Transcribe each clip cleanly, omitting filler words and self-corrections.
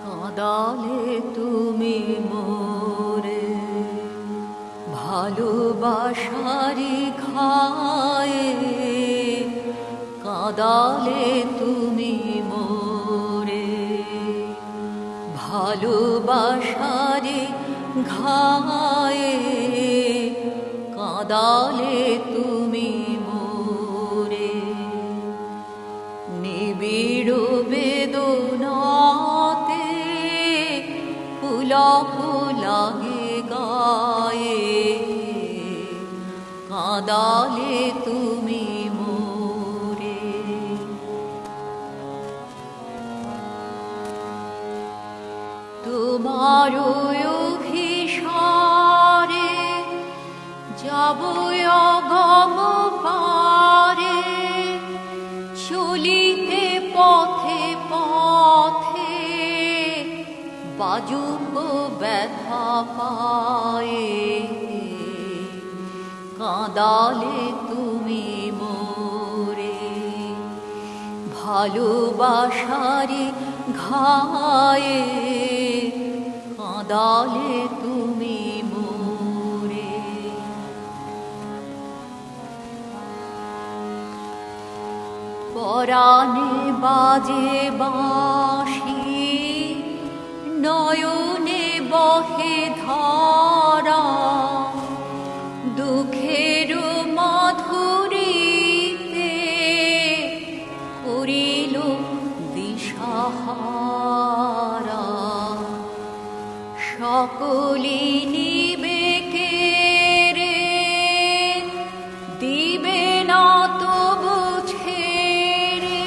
কাঁদালে তুমি মোরে ভালোবাসারি ঘায়ে, কাঁদালে তুমি মোরে ভালোবাসারি ঘায়ে, কাঁদালে তুমি মোরে নিবিড় বেদনাতে পুলক লাগে গায়ে, কাঁদালে তুমি মোরে তোমার অভিসারে যাব অগম পারে, চলিতে পথে পথে বাজুক ব্যথা পায়ে, কাঁদালে তুমি মোরে ভালোবাসারি ঘায়ে, কাঁদালে তুমি মোরে পরাণে বাজে বাঁশি, নয়নে বহে ধারা, দুঃখের মাধুরীতে করিল দিশাহারা, সকলি নিবে কেড়ে, দিবে না তবু ছেড়ে,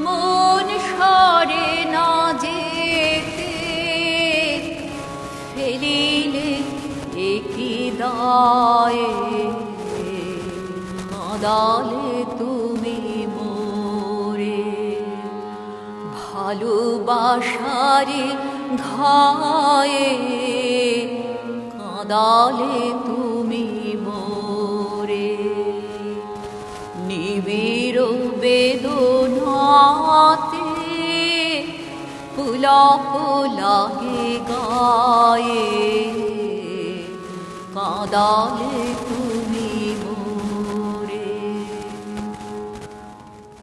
মন সরে না যেতে, ফেলিলে একই দায়ে, কাঁদালে তুমি মোরে ভালোবাসারি ঘায়ে, কাঁদালে তুমি মোরে নিবিড় বেদনাতে পুলক লাগে গায়ে, কাঁদালে